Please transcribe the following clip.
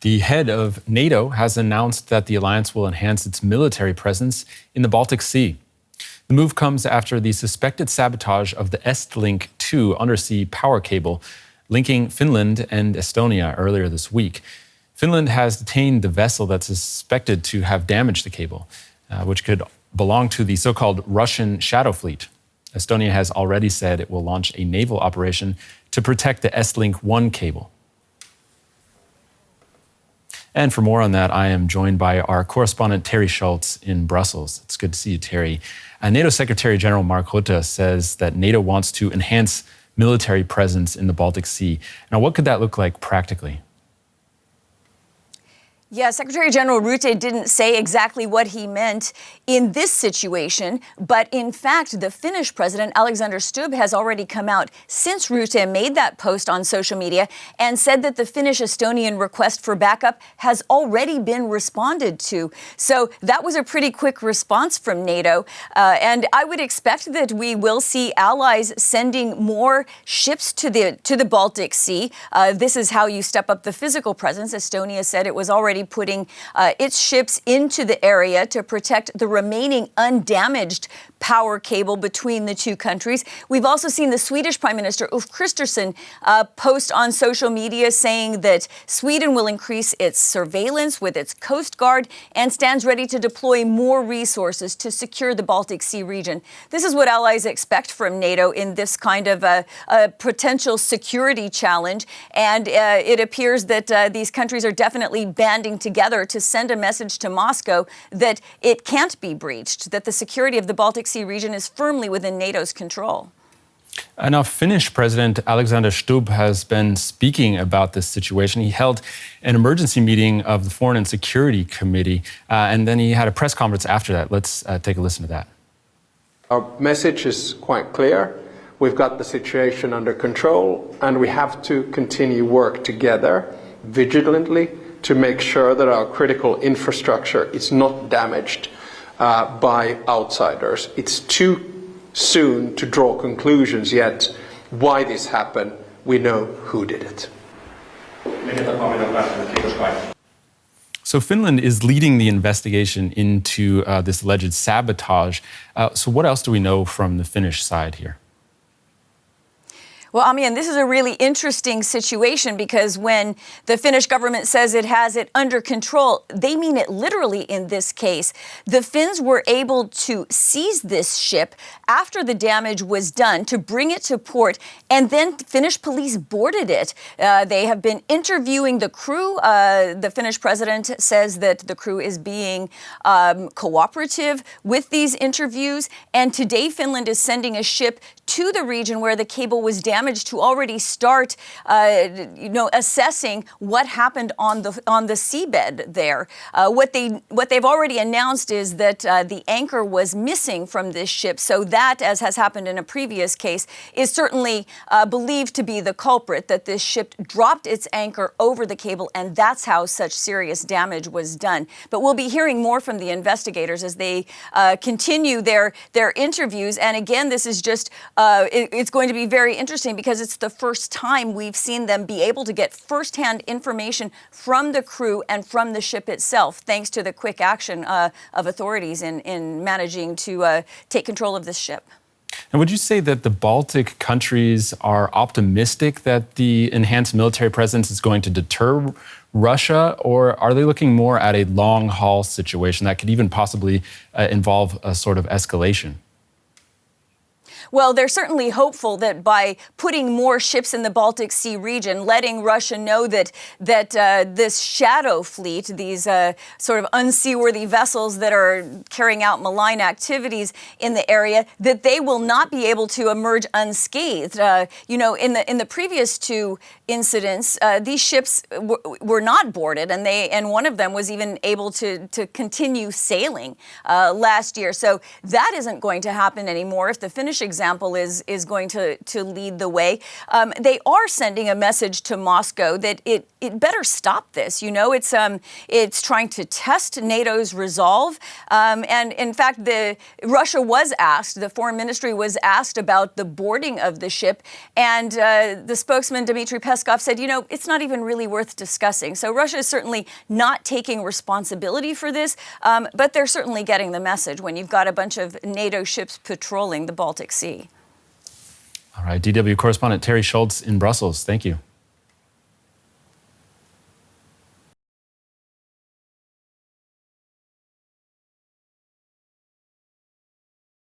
The head of NATO has announced that the alliance will enhance its military presence in the Baltic Sea. The move comes after the suspected sabotage of the Estlink 2 undersea power cable linking Finland and Estonia earlier this week. Finland has detained the vessel that's suspected to have damaged the cable, which could belong to the so-called Russian shadow fleet. Estonia has already said it will launch a naval operation to protect the Estlink 1 cable. And for more on that, I am joined by our correspondent Terry Schultz in Brussels. It's good to see you, Terry. NATO Secretary General Mark Rutte says that NATO wants to enhance military presence in the Baltic Sea. Now, what could that look like practically? Yeah, Secretary General Rutte didn't say exactly what he meant in this situation, but in fact, the Finnish president, Alexander Stubb, has already come out since Rutte made that post on social media and said that the Finnish-Estonian request for backup has already been responded to. So that was a pretty quick response from NATO. And I would expect that we will see allies sending more ships to the Baltic Sea. This is how you step up the physical presence. Estonia said it was already putting its ships into the area to protect the remaining undamaged power cable between the two countries. We've also seen the Swedish Prime Minister Ulf Kristersson post on social media saying that Sweden will increase its surveillance with its Coast Guard and stands ready to deploy more resources to secure the Baltic Sea region. This is what allies expect from NATO in this kind of a potential security challenge. And it appears that these countries are definitely banding together to send a message to Moscow that it can't be breached, that the security of the Baltic Sea region is firmly within NATO's control. Now, Finnish President Alexander Stubb has been speaking about this situation. He held an emergency meeting of the Foreign and Security Committee, and then he had a press conference after that. Let's take a listen to that. Our message is quite clear. We've got the situation under control, and we have to continue work together vigilantly to make sure that our critical infrastructure is not damaged by outsiders. It's too soon to draw conclusions yet why this happened. We know who did it. So Finland is leading the investigation into this alleged sabotage. So what else do we know from the Finnish side here? Well, Amian, this is a really interesting situation because when the Finnish government says it has it under control, they mean it literally in this case. The Finns were able to seize this ship after the damage was done, to bring it to port, and then Finnish police boarded it. They have been interviewing the crew. The Finnish president says that the crew is being cooperative with these interviews, and today Finland is sending a ship to the region where the cable was damaged to already start, assessing what happened on the seabed there. What they've already announced is that the anchor was missing from this ship. So that, as has happened in a previous case, is certainly believed to be the culprit, that this ship dropped its anchor over the cable, and that's how such serious damage was done. But we'll be hearing more from the investigators as they continue their interviews. And again, this is just it's going to be very interesting because it's the first time we've seen them be able to get firsthand information from the crew and from the ship itself, thanks to the quick action of authorities in managing to take control of this ship. And would you say that the Baltic countries are optimistic that the enhanced military presence is going to deter Russia, or are they looking more at a long-haul situation that could even possibly involve a sort of escalation? Well, they're certainly hopeful that by putting more ships in the Baltic Sea region, letting Russia know that this shadow fleet, these sort of unseaworthy vessels that are carrying out malign activities in the area, that they will not be able to emerge unscathed. In the previous two incidents, these ships were not boarded, and one of them was even able to continue sailing last year. So that isn't going to happen anymore if the Finnish example, is going to lead the way. They are sending a message to Moscow that it better stop this. You know, it's trying to test NATO's resolve. And in fact, Russia was asked, the foreign ministry was asked about the boarding of the ship. And the spokesman, Dmitry Peskov, said, you know, it's not even really worth discussing. So Russia is certainly not taking responsibility for this, but they're certainly getting the message when you've got a bunch of NATO ships patrolling the Baltic Sea. All right, DW correspondent Terry Schultz in Brussels, thank you.